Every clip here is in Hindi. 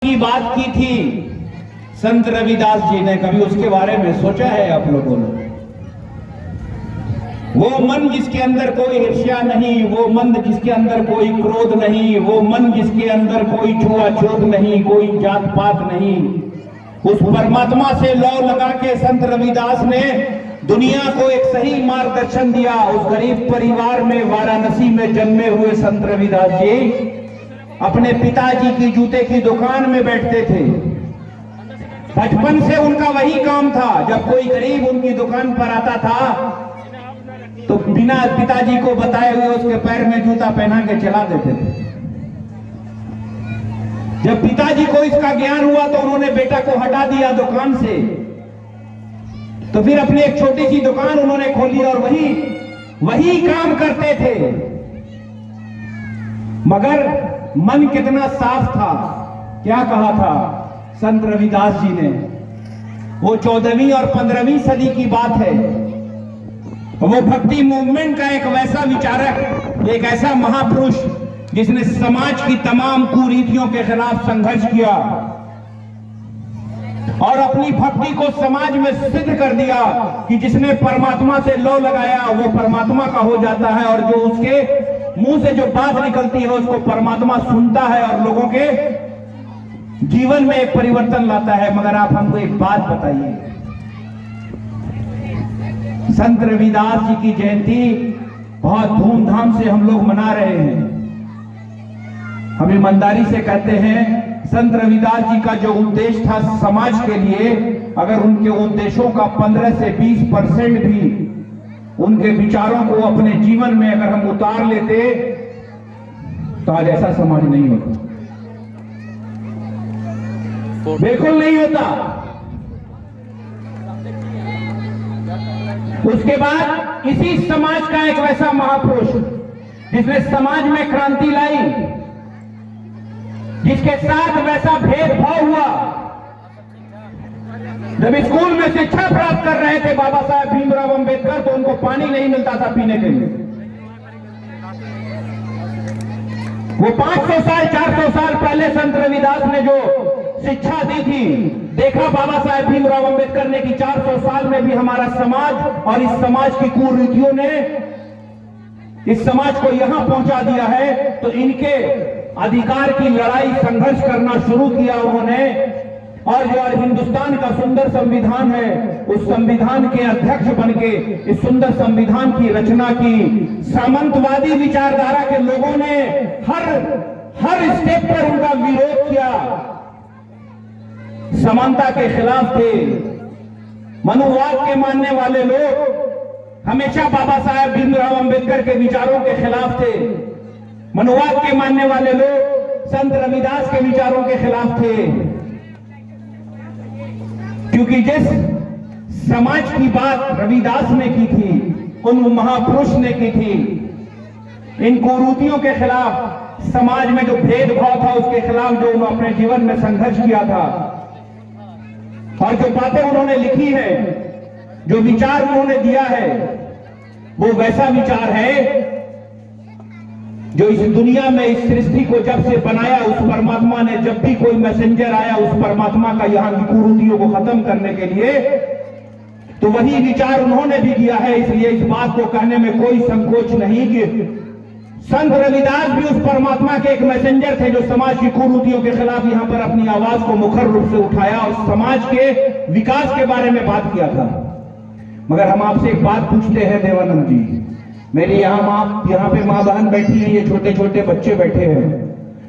की बात की थी संत रविदास जी ने, कभी उसके बारे में सोचा है आप लोगों ने? वो मन जिसके अंदर कोई ईर्ष्या नहीं, वो मन जिसके अंदर कोई क्रोध नहीं, वो मन जिसके अंदर कोई छुआछूत नहीं, कोई जात पात नहीं, उस परमात्मा से लौ लगा के संत रविदास ने दुनिया को एक सही मार्गदर्शन दिया। उस गरीब परिवार में वाराणसी में जन्मे हुए संत रविदास जी अपने पिताजी की जूते की दुकान में बैठते थे। बचपन से उनका वही काम था। जब कोई गरीब उनकी दुकान पर आता था तो बिना पिताजी को बताए हुए उसके पैर में जूता पहना के चला देते थे। जब पिताजी को इसका ज्ञान हुआ तो उन्होंने बेटा को हटा दिया दुकान से, तो फिर अपनी एक छोटी सी दुकान उन्होंने खोली और वही काम करते थे। मगर मन कितना साफ था। क्या कहा था संत रविदास जी ने? वो 14वीं और 15वीं सदी की बात है। वो भक्ति मूवमेंट का एक वैसा विचारक, एक ऐसा महापुरुष जिसने समाज की तमाम कुरीतियों के खिलाफ संघर्ष किया और अपनी भक्ति को समाज में सिद्ध कर दिया कि जिसने परमात्मा से लौ लगाया वो परमात्मा का हो जाता है, और जो उसके मुंह से जो बात निकलती है उसको परमात्मा सुनता है और लोगों के जीवन में एक परिवर्तन लाता है। मगर आप हमको एक बात बताइए, संत रविदास जी की जयंती बहुत धूमधाम से हम लोग मना रहे हैं। हम ईमानदारी से कहते हैं संत रविदास जी का जो उद्देश्य था समाज के लिए, अगर उनके उद्देश्यों का 15 से 20% भी उनके विचारों को अपने जीवन में अगर हम उतार लेते तो आज ऐसा समाज नहीं होता, बिल्कुल नहीं होता। उसके बाद इसी समाज का एक वैसा महापुरुष जिसने समाज में क्रांति लाई, जिसके साथ वैसा भेदभाव हुआ। जब स्कूल में शिक्षा प्राप्त कर रहे थे बाबा साहेब भीमराव अंबेडकर, तो उनको पानी नहीं मिलता था पीने के लिए। वो 500 साल 400 साल पहले संत रविदास ने जो शिक्षा दी थी, देखा बाबा साहेब भीमराव अंबेडकर ने कि 400 साल में भी हमारा समाज और इस समाज की कुरीतियों ने इस समाज को यहां पहुंचा दिया है। तो इनके अधिकार की लड़ाई संघर्ष करना शुरू किया उन्होंने, और जो आज हिंदुस्तान का सुंदर संविधान है उस संविधान के अध्यक्ष बनके इस सुंदर संविधान की रचना की। सामंतवादी विचारधारा के लोगों ने हर स्टेप पर उनका विरोध किया, समानता के खिलाफ थे। मनुवाद के मानने वाले लोग हमेशा बाबा साहेब भीमराव अंबेडकर के विचारों के खिलाफ थे। मनुवाद के मानने वाले लोग संत रविदास के विचारों के खिलाफ थे, क्योंकि जिस समाज की बात रविदास ने की थी, उन महापुरुष ने की थी, इन कुरीतियों के खिलाफ, समाज में जो भेदभाव था उसके खिलाफ जो उन्होंने अपने जीवन में संघर्ष किया था, और जो बातें उन्होंने लिखी है, जो विचार उन्होंने दिया है, वो वैसा विचार है जो इस दुनिया में इस सृष्टि को जब से बनाया उस परमात्मा ने, जब भी कोई मैसेंजर आया उस परमात्मा का यहां की कुरीतियों को खत्म करने के लिए, तो वही विचार उन्होंने भी दिया है। इसलिए इस बात को कहने में कोई संकोच नहीं कि संत रविदास भी उस परमात्मा के एक मैसेंजर थे जो समाज की कुरीतियों के खिलाफ यहां पर अपनी आवाज को मुखर रूप से उठाया और समाज के विकास के बारे में बात किया था। मगर हम आपसे एक बात पूछते हैं देवानंद जी, मेरी यहाँ पे माँ बहन बैठी है, ये छोटे छोटे बच्चे बैठे हैं,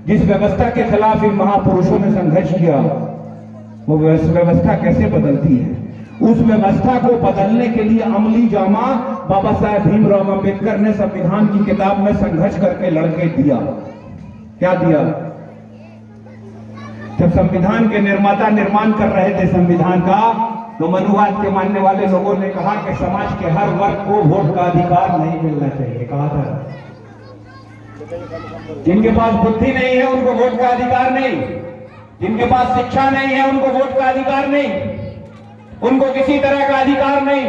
जिस व्यवस्था के खिलाफ इन महापुरुषों ने संघर्ष किया, वो व्यवस्था कैसे बदलती है? उस व्यवस्था को बदलने के लिए अमली जामा बाबा साहेब भीमराव अंबेडकर ने संविधान की किताब में संघर्ष करके लड़के दिया। क्या दिया? जब संविधान के निर्माता निर्माण कर रहे थे संविधान का, तो मनुवाद के मानने वाले लोगों ने कहा कि समाज के हर वर्ग को वोट का अधिकार नहीं मिलना चाहिए। कहा था जिनके पास बुद्धि नहीं है उनको वोट का अधिकार नहीं, जिनके पास शिक्षा नहीं है उनको वोट का अधिकार नहीं, उनको किसी तरह का अधिकार नहीं।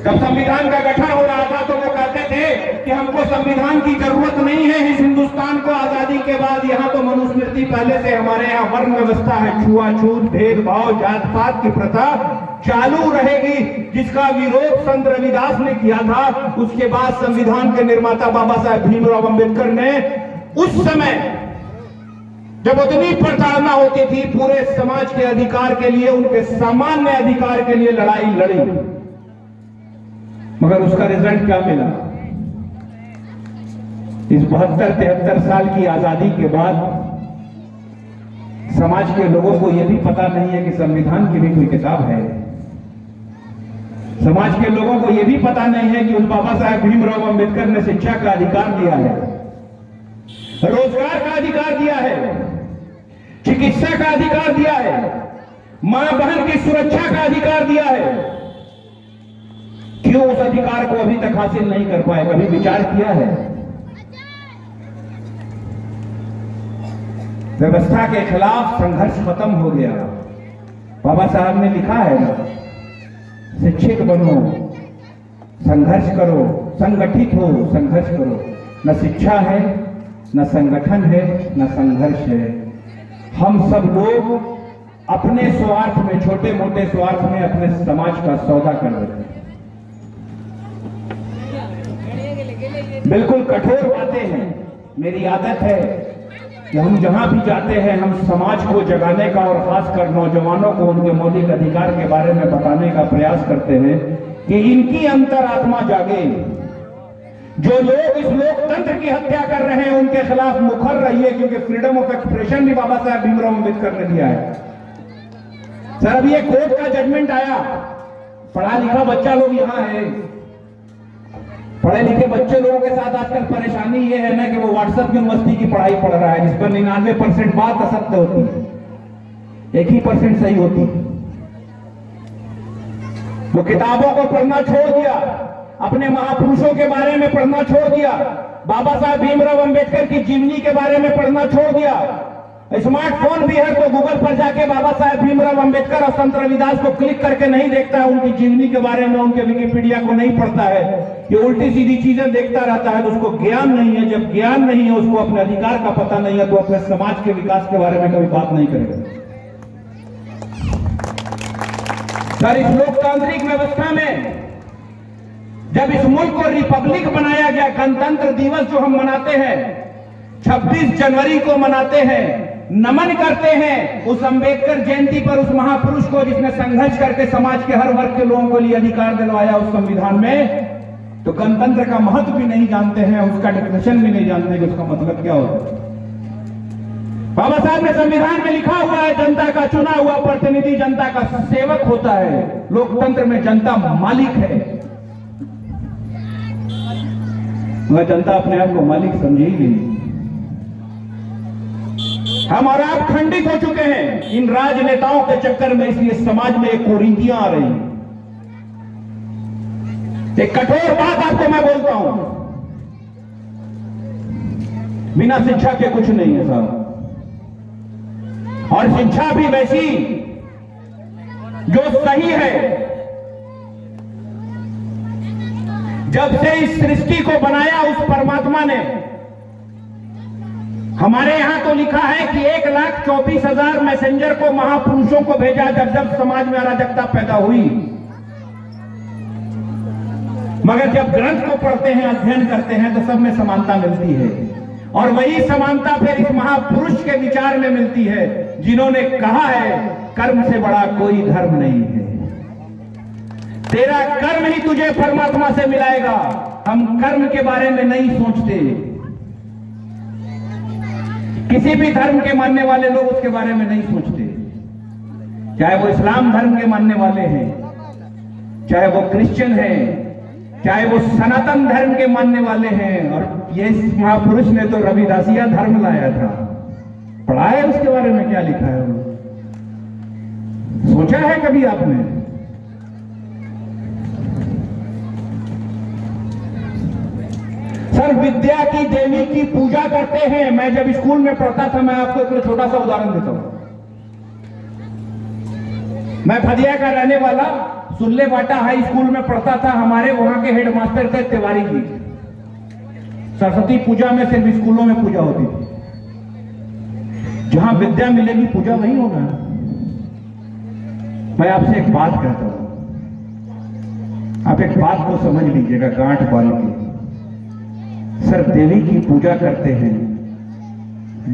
जब संविधान का गठन हो रहा था तो वो कहते थे कि हमको संविधान की जरूरत नहीं है इस हिंदुस्तान को आजादी के बाद। यहाँ तो मनुस्मृति पहले से हमारे यहाँ वर्ण व्यवस्था है, छुआछूत, भेदभाव, जात पात की प्रथा चालू रहेगी, जिसका विरोध संत रविदास ने किया था। उसके बाद संविधान के निर्माता बाबा साहेब भीमराव अंबेडकर ने उस समय जब उतनी प्रताड़ना होती थी, पूरे समाज के अधिकार के लिए, उनके सामान्य अधिकार के लिए लड़ाई लड़ी, मगर उसका रिजल्ट क्या मिला? इस 72-73 साल की आजादी के बाद समाज के लोगों को यह भी पता नहीं है कि संविधान की भी कोई किताब है। समाज के लोगों को यह भी पता नहीं है कि उस बाबा साहेब भीमराव अंबेडकर ने शिक्षा का अधिकार दिया है, रोजगार का अधिकार दिया है, चिकित्सा का अधिकार दिया है, मां बहन की सुरक्षा का अधिकार दिया है। क्यों उस अधिकार को अभी तक हासिल नहीं कर पाए? कभी विचार किया है? व्यवस्था के खिलाफ संघर्ष खत्म हो गया। बाबा साहब ने लिखा है ना, शिक्षित बनो, संघर्ष करो, संगठित हो, संघर्ष करो। न शिक्षा है, न संगठन है, न संघर्ष है। हम सब लोग अपने स्वार्थ में, छोटे मोटे स्वार्थ में अपने समाज का सौदा कर रहे हैं। बिल्कुल कठोर बातें हैं। मेरी आदत है कि हम जहां भी जाते हैं हम समाज को जगाने का और खासकर नौजवानों को उनके मौलिक अधिकार के बारे में बताने का प्रयास करते हैं कि इनकी अंतरात्मा जागे। जो लोग इस लोकतंत्र की हत्या कर रहे हैं उनके खिलाफ मुखर रहिए, क्योंकि फ्रीडम ऑफ एक्सप्रेशन भी बाबा साहब भीमराव अम्बेडकर ने दिया है। सर, अभी ये कोर्ट का जजमेंट आया, पढ़ा लिखा बच्चा लोग यहाँ है, पढ़े लिखे बच्चे लोगों के साथ आजकल परेशानी ये है ना कि वो व्हाट्सएप यूनिवर्सिटी की पढ़ाई पढ़ रहा है, जिस पर 99% बात असत्य होती है, 1% सही होती है। वो किताबों को पढ़ना छोड़ दिया, अपने महापुरुषों के बारे में पढ़ना छोड़ दिया, बाबा साहब भीमराव अंबेडकर की जीवनी के बारे में पढ़ना छोड़ दिया। स्मार्टफोन भी है तो गूगल पर जाके बाबा साहब भीमराव अंबेडकर और संत रविदास को क्लिक करके नहीं देखता है, उनकी जीवनी के बारे में, उनके विकिपीडिया को नहीं पढ़ता है, ये उल्टी सीधी चीजें देखता रहता है, तो उसको ज्ञान नहीं है। जब ज्ञान नहीं है, उसको अपने अधिकार का पता नहीं है, तो अपने समाज के विकास के बारे में कभी बात नहीं करेगा। सर, इस लोकतांत्रिक व्यवस्था में जब इस मुल्क को रिपब्लिक बनाया गया, गणतंत्र दिवस जो हम मनाते हैं, 26 जनवरी को मनाते हैं, नमन करते हैं उस अंबेडकर जयंती पर, उस महापुरुष को जिसने संघर्ष करके समाज के हर वर्ग के लोगों को लिए अधिकार दिलवाया उस संविधान में, तो गणतंत्र का महत्व भी नहीं जानते हैं, उसका डेफिनेशन भी नहीं जानते कि उसका मतलब क्या होता है। बाबा साहब ने संविधान में लिखा हुआ है, जनता का चुना हुआ प्रतिनिधि जनता का सेवक होता है। लोकतंत्र में जनता मालिक है, मगर जनता अपने आप को मालिक समझेगी नहीं। हम और आप खंडित हो चुके हैं इन राजनेताओं के चक्कर में, इसलिए समाज में एक कुरीतियां आ रही हैं। एक कठोर बात आपको मैं बोलता हूं, बिना शिक्षा के कुछ नहीं है साहब, और शिक्षा भी वैसी जो सही है। जब से इस सृष्टि को बनाया उस परमात्मा ने, हमारे यहां तो लिखा है कि 1,24,000 मैसेंजर को, महापुरुषों को भेजा जब जब समाज में अराजकता पैदा हुई। मगर जब ग्रंथ को पढ़ते हैं, अध्ययन करते हैं, तो सब में समानता मिलती है, और वही समानता फिर इस महापुरुष के विचार में मिलती है, जिन्होंने कहा है कर्म से बड़ा कोई धर्म नहीं है, तेरा कर्म ही तुझे परमात्मा से मिलाएगा। हम कर्म के बारे में नहीं सोचते, किसी भी धर्म के मानने वाले लोग उसके बारे में नहीं सोचते, चाहे वो इस्लाम धर्म के मानने वाले हैं, चाहे वो क्रिश्चियन है, चाहे वो सनातन धर्म के मानने वाले हैं। और ये महापुरुष ने तो रविदासिया धर्म लाया था, पढ़ा है उसके बारे में क्या लिखा है, सोचा है कभी आपने? सर, विद्या की देवी की पूजा करते हैं। मैं जब स्कूल में पढ़ता था, मैं आपको एक छोटा सा उदाहरण देता हूं। मैं फदिया का रहने वाला सुल्ले बाटा हाई स्कूल में पढ़ता था, हमारे वहां के हेडमास्टर थे तिवारी जी। सरस्वती पूजा में सिर्फ स्कूलों में पूजा होती थी, जहां विद्या मिलेगी पूजा वहीं होना है। मैं आपसे एक बात कहता हूं, आप एक बात को समझ लीजिएगा गांठ बांध के। सर देवी की पूजा करते हैं,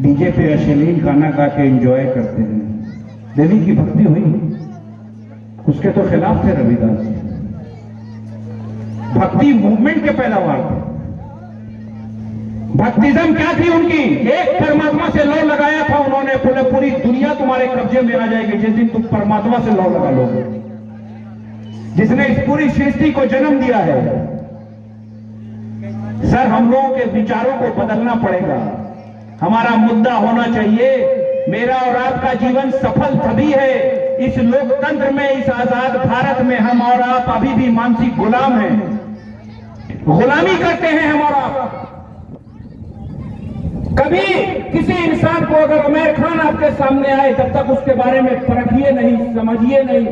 डीजे पे अश्लील गाना गा के एंजॉय करते हैं, देवी की भक्ति हुई? उसके तो खिलाफ थे रविदास। भक्ति मूवमेंट के पैदावार थे। भक्तिज्म क्या थी उनकी? एक परमात्मा से लौ लगाया था उन्होंने, बोले पूरी दुनिया तुम्हारे कब्जे में आ जाएगी जिस दिन तुम परमात्मा से लौ लगा लोगे। जिसने इस पूरी सृष्टि को जन्म दिया है। सर हम लोगों के विचारों को बदलना पड़ेगा। हमारा मुद्दा होना चाहिए, मेरा और आपका जीवन सफल तभी है इस लोकतंत्र में, इस आजाद भारत में हम और आप अभी भी मानसिक गुलाम हैं, गुलामी करते हैं हम और आप। कभी किसी इंसान को अगर उमर खान आपके सामने आए तब तक उसके बारे में परखिए नहीं, समझिए नहीं,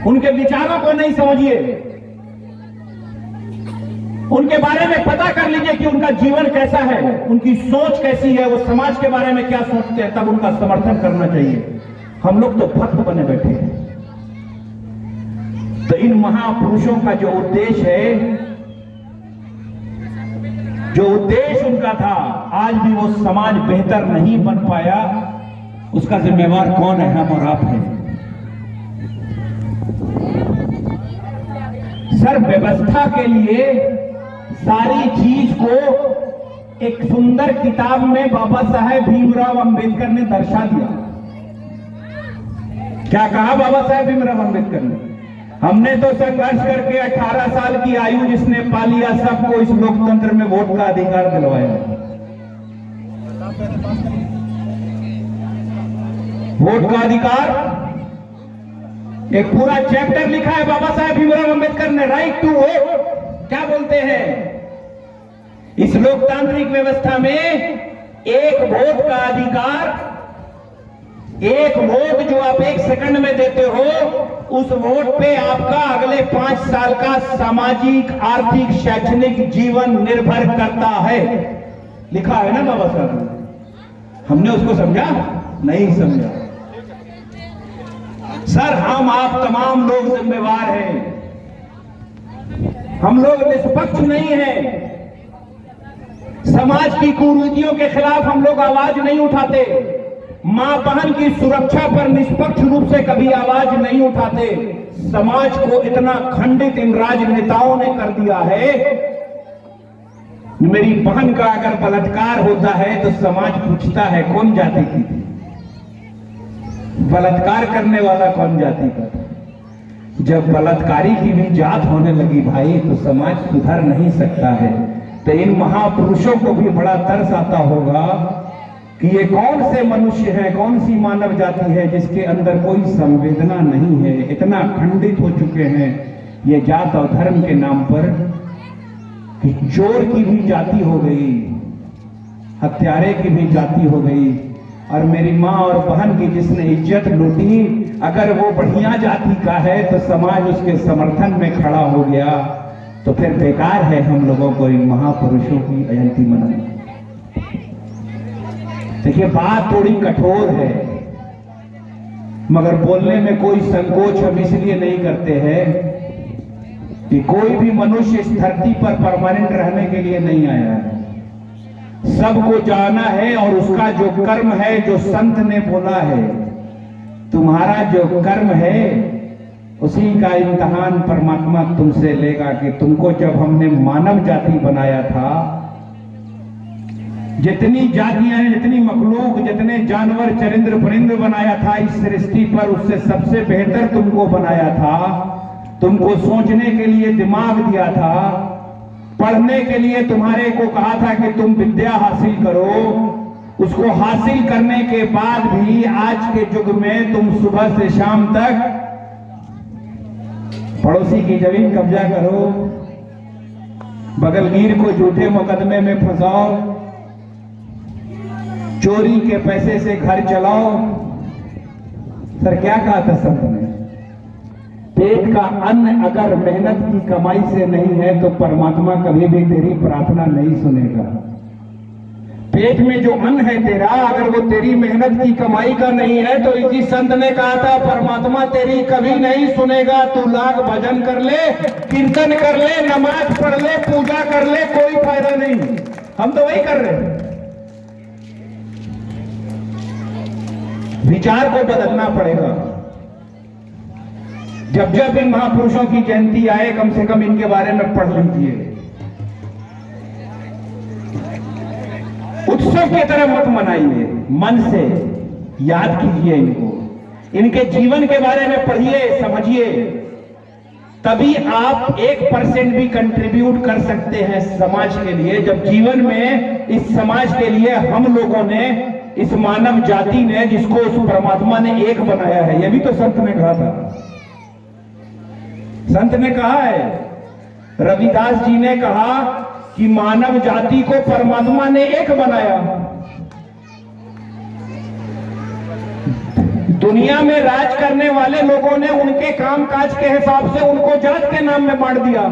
उनके विचारों को नहीं समझिए, उनके बारे में पता कर लीजिए कि उनका जीवन कैसा है, उनकी सोच कैसी है, वो समाज के बारे में क्या सोचते हैं, तब उनका समर्थन करना चाहिए। हम लोग तो भक्त बने बैठे हैं। तो इन महापुरुषों का जो उद्देश्य है, जो उद्देश्य उनका था, आज भी वो समाज बेहतर नहीं बन पाया, उसका जिम्मेवार कौन है? हम और आप हैं। सर व्यवस्था के लिए सारी चीज को एक सुंदर किताब में बाबा साहेब भीमराव अंबेडकर ने दर्शा दिया। क्या कहा बाबा साहेब भीमराव अंबेडकर ने? हमने तो संघर्ष करके 18 साल की आयु जिसने पा लिया, सबको इस लोकतंत्र में वोट का अधिकार दिलवाया। वोट का अधिकार, एक पूरा चैप्टर लिखा है बाबा साहेब भीमराव अंबेडकर ने, राइट टू वोट। क्या बोलते हैं? इस लोकतांत्रिक व्यवस्था में एक वोट का अधिकार, एक वोट जो आप 1 सेकंड में देते हो, उस वोट पे आपका अगले 5 साल का सामाजिक, आर्थिक, शैक्षणिक जीवन निर्भर करता है। लिखा है ना बाबा साहब? हमने उसको समझा? नहीं समझा। सर हम आप तमाम लोग जिम्मेवार हैं, हम लोग निष्पक्ष नहीं हैं। समाज की कुरीतियों के खिलाफ हम लोग आवाज नहीं उठाते, मां बहन की सुरक्षा पर निष्पक्ष रूप से कभी आवाज नहीं उठाते। समाज को इतना खंडित इन राजनेताओं ने कर दिया है, मेरी बहन का अगर बलात्कार होता है तो समाज पूछता है कौन जाति की थी, बलात्कार करने वाला कौन जाति का था। जब बलात्कारी की भी जात होने लगी भाई, तो समाज सुधर नहीं सकता है। तो इन महापुरुषों को भी बड़ा तरस आता होगा कि ये कौन से मनुष्य हैं, कौन सी मानव जाति है जिसके अंदर कोई संवेदना नहीं है। इतना खंडित हो चुके हैं ये जात और धर्म के नाम पर कि चोर की भी जाति हो गई, हत्यारे की भी जाति हो गई, और मेरी माँ और बहन की जिसने इज्जत लूटी, अगर वो बढ़िया जाति का है तो समाज उसके समर्थन में खड़ा हो गया, तो फिर बेकार है हम लोगों को इन महापुरुषों की जयंती मनाना। देखिए बात थोड़ी कठोर है, मगर बोलने में कोई संकोच हम इसलिए नहीं करते हैं कि कोई भी मनुष्य इस धरती पर परमानेंट रहने के लिए नहीं आया है। सबको जाना है, और उसका जो कर्म है, जो संत ने बोला है, तुम्हारा जो कर्म है उसी का इम्तिहान परमात्मा तुमसे लेगा। कि तुमको जब हमने मानव जाति बनाया था, जितनी जातियां हैं, जितनी मखलूक, जितने जानवर चरिंद्र परिंद्र बनाया था इस सृष्टि पर, उससे सबसे बेहतर तुमको बनाया था। तुमको सोचने के लिए दिमाग दिया था, पढ़ने के लिए तुम्हारे को कहा था कि तुम विद्या हासिल करो। उसको हासिल करने के बाद भी आज के युग में तुम सुबह से शाम तक पड़ोसी की जमीन कब्जा करो, बगलगीर को झूठे मुकदमे में फंसाओ, चोरी के पैसे से घर चलाओ। सर क्या कहा था संत ने? पेट का अन्न अगर मेहनत की कमाई से नहीं है तो परमात्मा कभी भी तेरी प्रार्थना नहीं सुनेगा। पेट में जो अन्न है तेरा, अगर वो तेरी मेहनत की कमाई का नहीं है तो इसी संत ने कहा था परमात्मा तेरी कभी नहीं सुनेगा। तू लाख भजन कर ले, कीर्तन कर ले, नमाज पढ़ ले, पूजा कर ले, कोई फायदा नहीं। हम तो वही कर रहे हैं। विचार को बदलना पड़ेगा। जब जब इन महापुरुषों की जयंती आए कम से कम इनके बारे में पढ़ लीजिए। उत्सव की तरह मत मनाइए, मन से याद कीजिए इनको, इनके जीवन के बारे में पढ़िए, समझिए, तभी आप 1% भी कंट्रीब्यूट कर सकते हैं समाज के लिए। जब जीवन में इस समाज के लिए हम लोगों ने, इस मानव जाति ने, जिसको उस परमात्मा ने एक बनाया है, यह भी तो संत ने कहा था। संत ने कहा है, रविदास जी ने कहा कि मानव जाति को परमात्मा ने एक बनाया। दुनिया में राज करने वाले लोगों ने उनके कामकाज के हिसाब से उनको जात के नाम में बांट दिया।